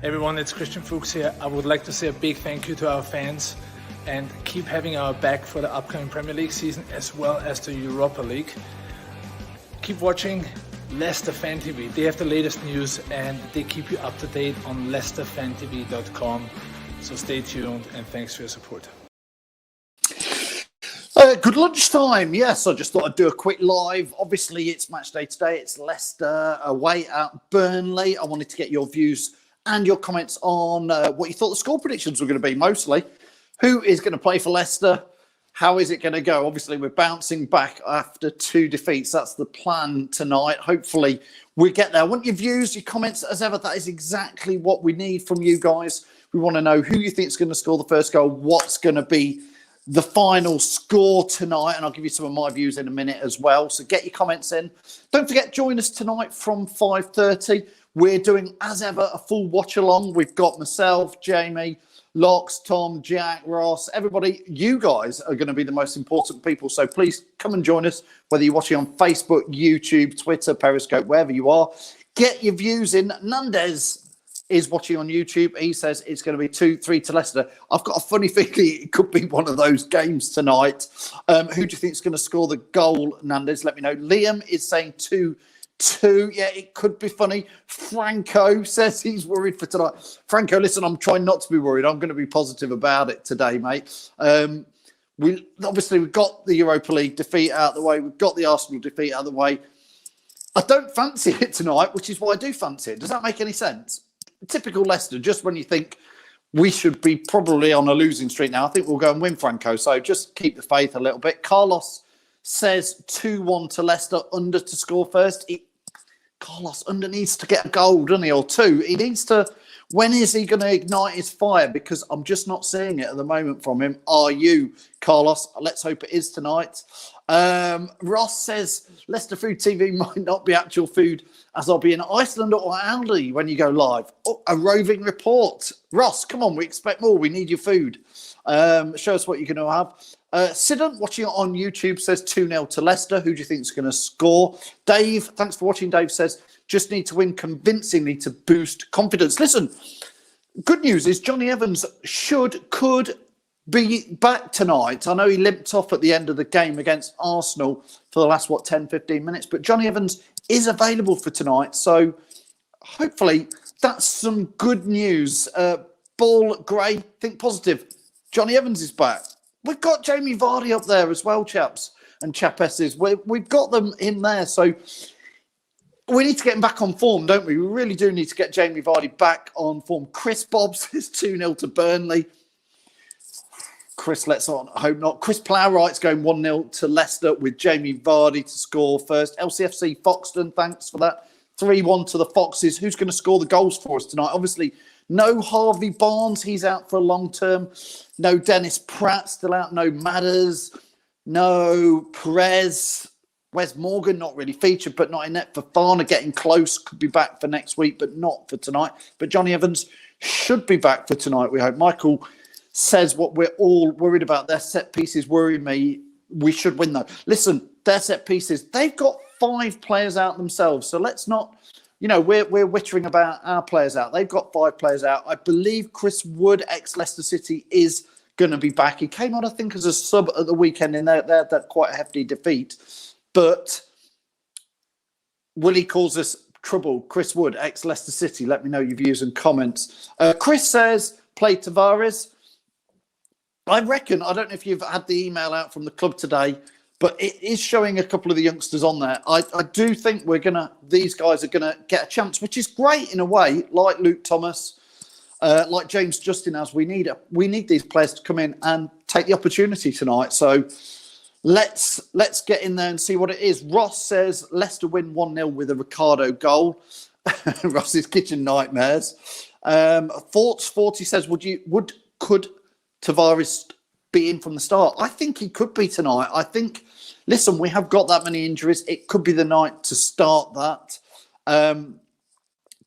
Everyone, it's Christian Fuchs here. I would like to say a big thank you to our fans and keep having our back for the upcoming Premier League season as well as the Europa League. Keep watching Leicester Fan TV. They have the latest news and they keep you up to date on leicesterfantv.com. So stay tuned and thanks for your support. Good lunchtime. Yes, I just thought I'd do a quick live. Obviously, it's match day today. It's Leicester away at Burnley. I wanted to get your views and your comments on what you thought the score predictions were going to be, mostly. Who is going to play for Leicester? How is it going to go? Obviously, we're bouncing back after 2 defeats. That's the plan tonight. Hopefully, we get there. I want your views, your comments, as ever. That is exactly what we need from you guys. We want to know who you think is going to score the first goal, what's going to be the final score tonight, and I'll give you some of my views in a minute as well. So get your comments in. Don't forget, join us tonight from 5:30. We're doing, as ever, a full watch-along. We've got myself, Jamie, Locks, Tom, Jack, Ross, everybody. You guys are going to be the most important people, so please come and join us, whether you're watching on Facebook, YouTube, Twitter, Periscope, wherever you are. Get your views in. Nandez is watching on YouTube. He says it's going to be 2-3 to Leicester. I've got a funny feeling it could be one of those games tonight. Who do you think is going to score the goal, Nandez? Let me know. Liam is saying 2-2. Yeah, it could be funny. Franco says he's worried for tonight. Franco, listen, I'm trying not to be worried. I'm going to be positive about it today, mate. We've got the Europa League defeat out of the way. We've got the Arsenal defeat out of the way. I don't fancy it tonight, which is why I do fancy it. Does that make any sense? Typical Leicester, just when you think we should be probably on a losing streak now, I think we'll go and win, Franco. So just keep the faith a little bit. Carlos says 2-1 to Leicester, under to score first. Carlos under needs to get a goal, doesn't he? Or 2. He needs to. When is he going to ignite his fire? Because I'm just not seeing it at the moment from him. Are you, Carlos? Let's hope it is tonight. Ross says Leicester Food TV might not be actual food, as I'll be in Iceland or Aldi when you go live. Oh, a roving report. Ross, come on, we expect more. We need your food. Show us what you're going to have. Sidon, watching it on YouTube, says 2-0 to Leicester. Who do you think is going to score? Dave, thanks for watching. Dave says, just need to win convincingly to boost confidence. Listen, good news is Johnny Evans could be back tonight. I know he limped off at the end of the game against Arsenal for the last, 10, 15 minutes. But Johnny Evans is available for tonight. So hopefully that's some good news. Ball, Gray, think positive. Johnny Evans is back. We've got Jamie Vardy up there as well, chaps and chapesses. We've got them in there. So we need to get him back on form, don't we? We really do need to get Jamie Vardy back on form. Chris Bob says 2-0 to Burnley. Chris, let's hope not. Chris Plowright's going 1-0 to Leicester with Jamie Vardy to score first. LCFC Foxton, thanks for that. 3-1 to the Foxes. Who's going to score the goals for us tonight? Obviously, no Harvey Barnes. He's out for a long term. No Dennis Pratt still out. No Madders. No Perez. Wes Morgan, not really featured, but not in net. Fafana getting close. Could be back for next week, but not for tonight. But Johnny Evans should be back for tonight, we hope. Michael says what we're all worried about. Their set pieces worry me. We should win, though. Listen, their set pieces, they've got 5 players out themselves. So let's not, we're wittering about our players out. They've got 5 players out. I believe Chris Wood, ex-Leicester City, is going to be back. He came on, I think, as a sub at the weekend in that quite a hefty defeat. But will he cause us trouble? Chris Wood, ex-Leicester City. Let me know your views and comments. Chris says, play Tavares. I reckon, I don't know if you've had the email out from the club today, but it is showing a couple of the youngsters on there. I do think these guys are going to get a chance, which is great in a way, like Luke Thomas, like James Justin, as we need these players to come in and take the opportunity tonight. So let's get in there and see what it is. Ross says Leicester win 1-0 with a Ricardo goal. Ross's kitchen nightmares. Thoughts 40 says, could Tavares be in from the start? I think he could be tonight. I think, listen, we have got that many injuries. It could be the night to start that.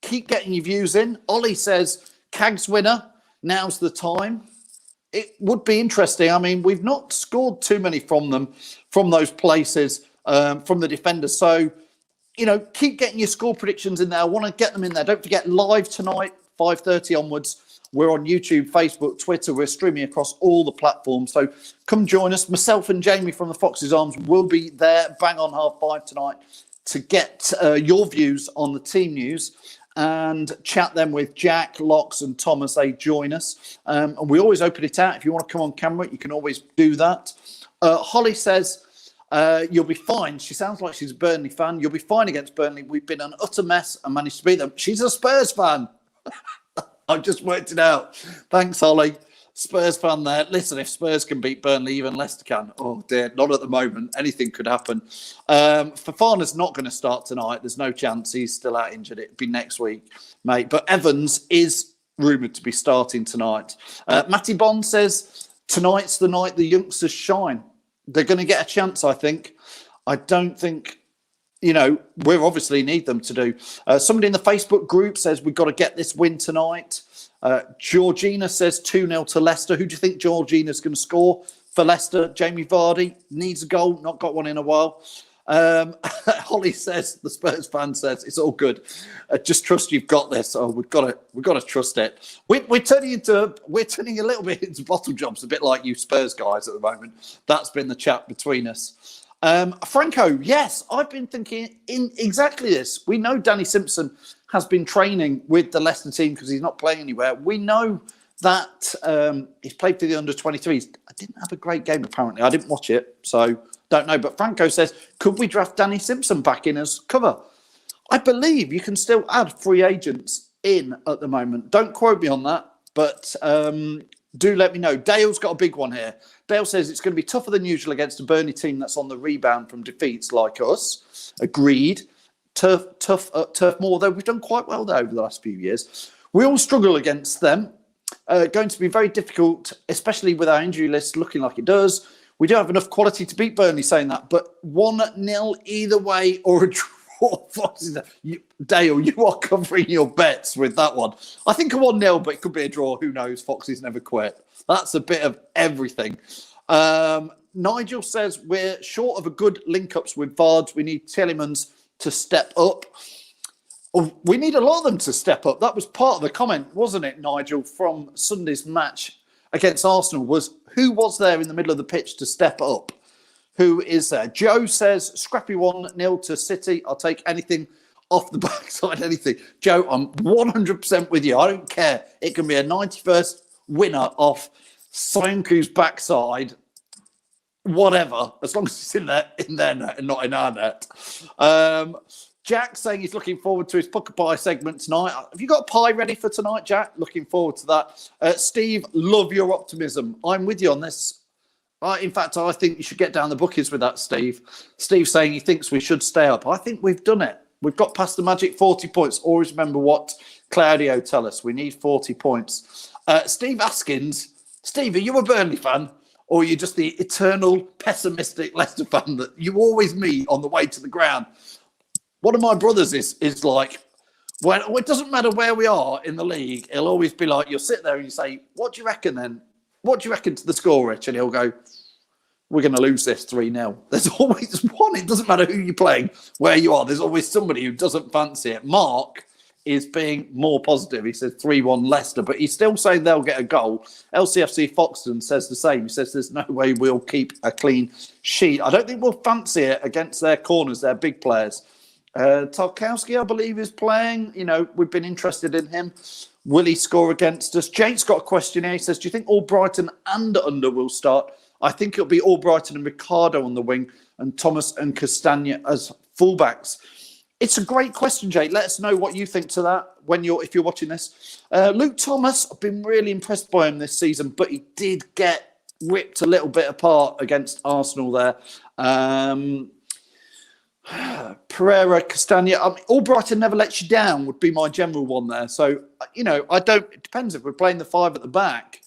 Keep getting your views in. Ollie says, Cags winner, now's the time. It would be interesting. I mean, we've not scored too many from them, from those places, from the defenders. So, keep getting your score predictions in there. I want to get them in there. Don't forget, live tonight, 5:30 onwards. We're on YouTube, Facebook, Twitter. We're streaming across all the platforms. So come join us. Myself and Jamie from the Fox's Arms will be there bang on 5:30 tonight to get your views on the team news and chat them with Jack, Locks and Tom as they join us. And we always open it out. If you want to come on camera, you can always do that. Holly says, you'll be fine. She sounds like she's a Burnley fan. You'll be fine against Burnley. We've been an utter mess and managed to beat them. She's a Spurs fan. I've just worked it out. Thanks, Holly. Spurs fan there. Listen, if Spurs can beat Burnley, even Leicester can. Oh, dear. Not at the moment. Anything could happen. Fofana's not going to start tonight. There's no chance. He's still out injured. It'll be next week, mate. But Evans is rumoured to be starting tonight. Matty Bond says, tonight's the night the youngsters shine. They're going to get a chance, I think. I don't think, we obviously need them to do. Somebody in the Facebook group says we've got to get this win tonight. Georgina says 2-0 to Leicester. Who do you think Georgina's going to score for Leicester? Jamie Vardy needs a goal. Not got one in a while. Holly says, the Spurs fan says, it's all good. Just trust you've got this. Oh, we've got to trust it. We're turning a little bit into bottle jobs, a bit like you Spurs guys at the moment. That's been the chat between us. Franco, yes, I've been thinking in exactly this. We know Danny Simpson has been training with the Leicester team because he's not playing anywhere. We know that he's played for the under-23s. I didn't have a great game, apparently. I didn't watch it, so don't know. But Franco says, could we draft Danny Simpson back in as cover? I believe you can still add free agents in at the moment. Don't quote me on that, but do let me know. Dale's got a big one here. Dale says it's going to be tougher than usual against a Burnley team that's on the rebound from defeats like us. Agreed. Tough more, though we've done quite well there over the last few years. We all struggle against them. Going to be very difficult, especially with our injury list looking like it does. We don't have enough quality to beat Burnley, saying that, but 1-0 either way or a draw. Dale, you are covering your bets with that one. I think a 1-0, but it could be a draw. Who knows? Foxes never quit. That's a bit of everything. Nigel says we're short of a good link-ups with Vards. We need Tielemans to step up. Oh, we need a lot of them to step up. That was part of the comment, wasn't it, Nigel, from Sunday's match against Arsenal, was who was there in the middle of the pitch to step up? Who is there? Joe says, scrappy 1-0 to City. I'll take anything off the backside, anything. Joe, I'm 100% with you. I don't care. It can be a 91st winner off Soyuncu's backside, whatever, as long as it's in their net and not in our net. Jack saying he's looking forward to his Pucker Pie segment tonight. Have you got a pie ready for tonight, Jack? Looking forward to that. Steve, love your optimism. I'm with you on this. In fact, I think you should get down the bookies with that, Steve. Steve saying he thinks we should stay up. I think we've done it. We've got past the magic 40 points. Always remember what Claudio tell us. We need 40 points. Steve Askins. Steve, are you a Burnley fan? Or are you just the eternal pessimistic Leicester fan that you always meet on the way to the ground? One of my brothers is like, well, it doesn't matter where we are in the league, he'll always be like, you'll sit there and you say, what do you reckon then? What do you reckon to the score, Rich? And he'll go, we're going to lose this 3-0. There's always one. It doesn't matter who you're playing, where you are. There's always somebody who doesn't fancy it. Mark is being more positive. He says 3-1 Leicester, but he's still saying they'll get a goal. LCFC Foxton says the same. He says there's no way we'll keep a clean sheet. I don't think we'll fancy it against their corners, their big players. Tarkowski, I believe, is playing. We've been interested in him. Will he score against us? Jake's got a question here. He says, do you think Albrighton and Under will start? I think it'll be Albrighton and Ricardo on the wing and Thomas and Castagna as fullbacks. It's a great question, Jake. Let us know what you think to that if you're watching this. Luke Thomas, I've been really impressed by him this season, but he did get ripped a little bit apart against Arsenal there. Pereira, Castagna. Albrighton never lets you down would be my general one there. So, it depends if we're playing the five at the back.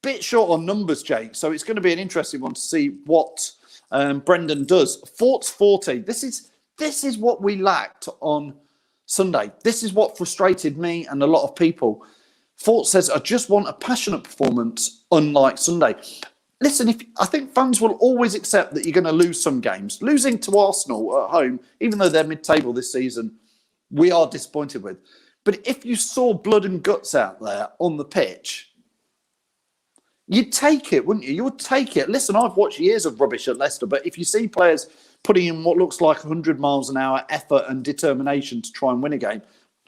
Bit short on numbers, Jake. So it's going to be an interesting one to see what Brendan does. Fort's 40. This is what we lacked on Sunday. This is what frustrated me and a lot of people. Fort says, I just want a passionate performance, unlike Sunday. Listen, I think fans will always accept that you're going to lose some games. Losing to Arsenal at home, even though they're mid-table this season, we are disappointed with. But if you saw blood and guts out there on the pitch, you'd take it, wouldn't you? You would take it. Listen, I've watched years of rubbish at Leicester, but if you see players putting in what looks like 100 miles an hour effort and determination to try and win a game,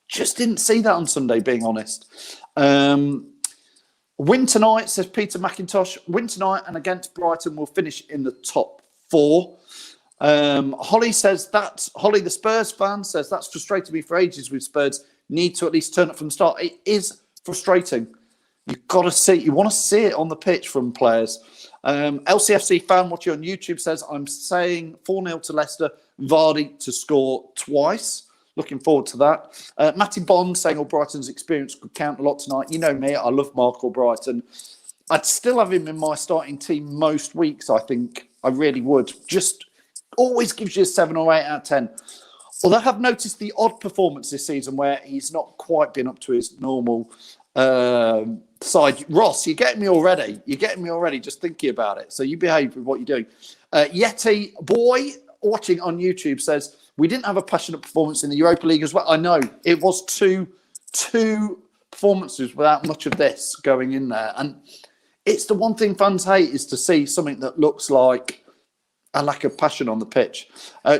just didn't see that on Sunday, being honest. Win tonight, says Peter McIntosh. Win tonight and against Brighton will finish in the top 4. Holly says Holly, the Spurs fan, says that's frustrated me for ages with Spurs. Need to at least turn up from the start. It is frustrating. You've got to see, you want to see it on the pitch from players. LCFC fan watching on YouTube says, I'm saying 4-0 to Leicester, Vardy to score twice. Looking forward to that. Matty Bond saying Albrighton's experience could count a lot tonight. You know me, I love Mark Albrighton. I'd still have him in my starting team most weeks, I think. I really would. Just always gives you a 7 or 8 out of 10. Although I have noticed the odd performance this season where he's not quite been up to his normal side. Ross, you're getting me already. You're getting me already just thinking about it. So you behave with what you're doing. Yeti Boy, watching on YouTube, says, we didn't have a passionate performance in the Europa League as well. I know. It was two performances without much of this going in there. And it's the one thing fans hate is to see something that looks like a lack of passion on the pitch.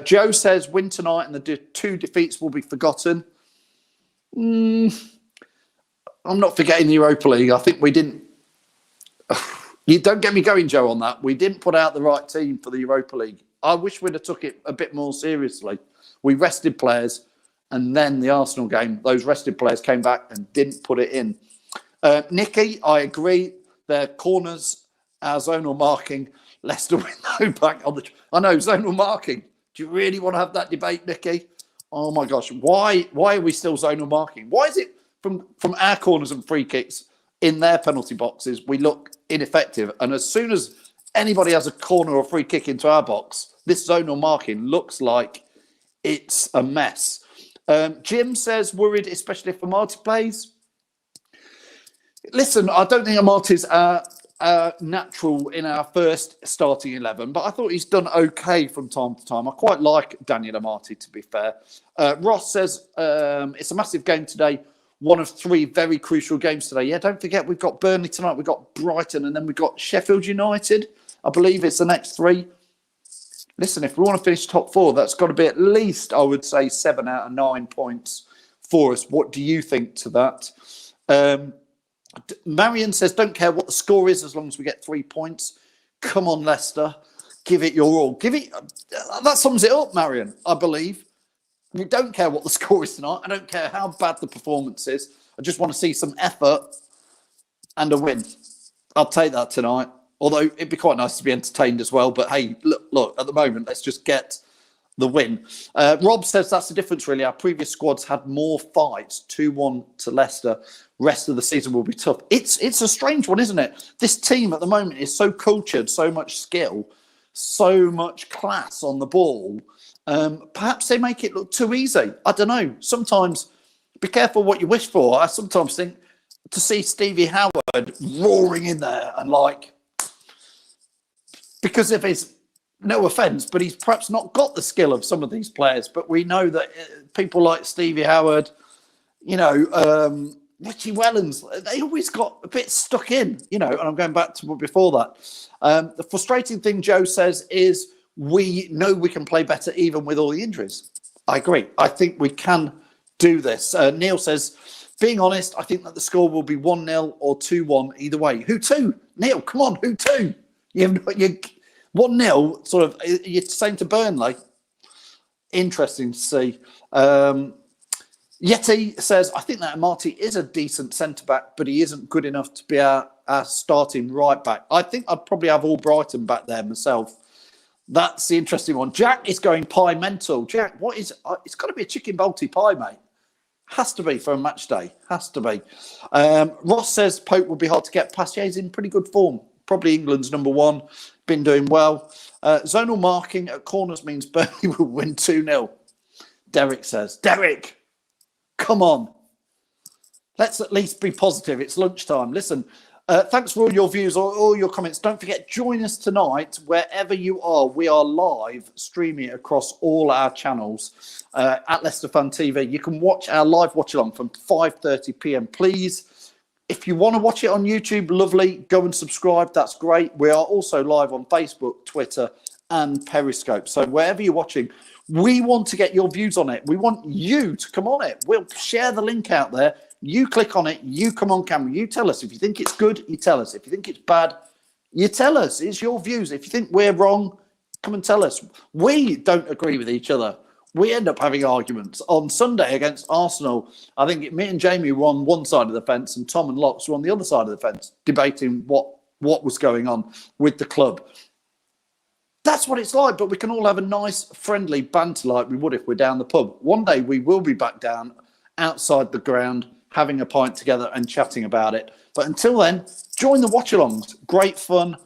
Joe says, win tonight and the 2 defeats will be forgotten. I'm not forgetting the Europa League. I think we didn't... You don't get me going, Joe, on that. We didn't put out the right team for the Europa League. I wish we'd have took it a bit more seriously. We rested players, and then the Arsenal game, those rested players came back and didn't put it in. Nicky, I agree. Their corners, our zonal marking, Leicester with no back on the... I know, zonal marking. Do you really want to have that debate, Nicky? Oh, my gosh. Why are we still zonal marking? Why is it from our corners and free kicks in their penalty boxes, we look ineffective? And as soon as anybody has a corner or free kick into our box, this zonal marking looks like it's a mess. Jim says, worried, especially if Amati plays. Listen, I don't think Amati's natural in our first starting 11, but I thought he's done okay from time to time. I quite like Daniel Amati, to be fair. Ross says, it's a massive game today. One of 3 very crucial games today. Yeah, don't forget, we've got Burnley tonight, we've got Brighton, and then we've got Sheffield United. I believe it's the next 3. Listen, if we want to finish top 4, that's got to be at least, I would say, 7 out of 9 points for us. What do you think to that? Marion says, don't care what the score is as long as we get 3 points. Come on, Leicester. Give it your all. That sums it up, Marion, I believe. We don't care what the score is tonight. I don't care how bad the performance is. I just want to see some effort and a win. I'll take that tonight. Although it'd be quite nice to be entertained as well. But hey, look, at the moment, let's just get the win. Rob says that's the difference, really. Our previous squads had more fights. 2-1 to Leicester. Rest of the season will be tough. It's a strange one, isn't it? This team at the moment is so cultured, so much skill, so much class on the ball. Perhaps they make it look too easy. I don't know. Sometimes, be careful what you wish for. I sometimes think to see Stevie Howard roaring in there and because of his, no offence, but he's perhaps not got the skill of some of these players. But we know that people like Stevie Howard, Richie Wellens, they always got a bit stuck in, and I'm going back to before that. The frustrating thing, Joe says, is we know we can play better even with all the injuries. I agree. I think we can do this. Neil says, being honest, I think that the score will be 1-0 or 2-1 either way. Who to? Neil, come on, who to? You 1-0, sort of, you're saying to Burnley. Interesting to see. Yeti says, I think that Amati is a decent centre-back, but he isn't good enough to be our starting right-back. I think I'd probably have Albrighton back there myself. That's the interesting one. Jack is going pie mental. Jack, what is... it's got to be a chicken balti pie, mate. Has to be for a match day. Has to be. Ross says Pope will be hard to get past. Yeah, he's in pretty good form. Probably England's number 1. Been doing well. Zonal marking at corners means Burnley will win 2-0. Derek says. Derek, come on. Let's at least be positive. It's lunchtime. Listen, Thanks for all your views, all your comments. Don't forget, join us tonight wherever you are. We are live streaming across all our channels at Leicester Fan TV. You can watch our live watch along from 5:30 p.m. Please, if you want to watch it on YouTube, lovely. Go and subscribe. That's great. We are also live on Facebook, Twitter, and Periscope. So wherever you're watching, we want to get your views on it. We want you to come on it. We'll share the link out there. You click on it, you come on camera, you tell us. If you think it's good, you tell us. If you think it's bad, you tell us. It's your views. If you think we're wrong, come and tell us. We don't agree with each other. We end up having arguments. On Sunday against Arsenal, I think me and Jamie were on one side of the fence and Tom and Locks were on the other side of the fence, debating what was going on with the club. That's what it's like, but we can all have a nice, friendly banter like we would if we're down the pub. One day we will be back down outside the ground, having a pint together and chatting about it. But until then, join the watch-alongs. Great fun.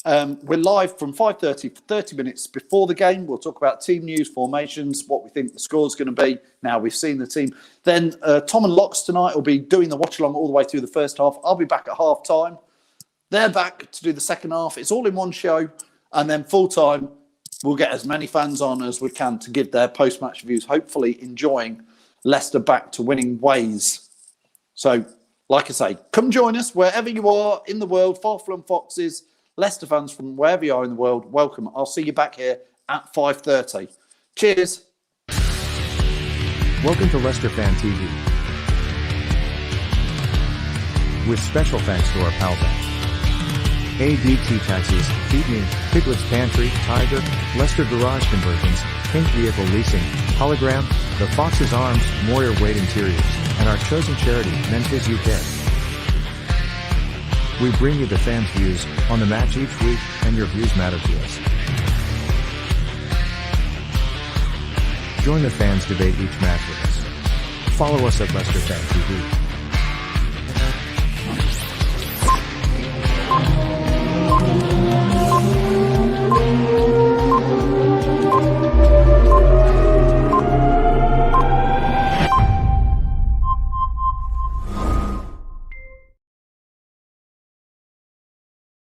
We're live from 5:30 for 30 minutes before the game. We'll talk about team news, formations, what we think the score's going to be. Now we've seen the team. Then Tom and Locks tonight will be doing the watch-along all the way through the first half. I'll be back at half-time. They're back to do the second half. It's all in one show. And then full-time, we'll get as many fans on as we can to give their post-match views, hopefully enjoying Leicester back to winning ways. So, like I say, come join us wherever you are in the world, far-flung foxes, Leicester fans from wherever you are in the world, welcome. I'll see you back here at 5:30. Cheers. Welcome to Leicester Fan TV. With special thanks to our pals at ADT Taxis, Feed Me, Piglet's Pantry, Tiger, Leicester Garage Conversions, Pink Vehicle Leasing, Hologram, The Fox's Arms, Moyer Wade Interiors, and our chosen charity, Memphis UK. We bring you the fans' views on the match each week, and your views matter to us. Join the fans' debate each match with us. Follow us at Leicester Fan TV.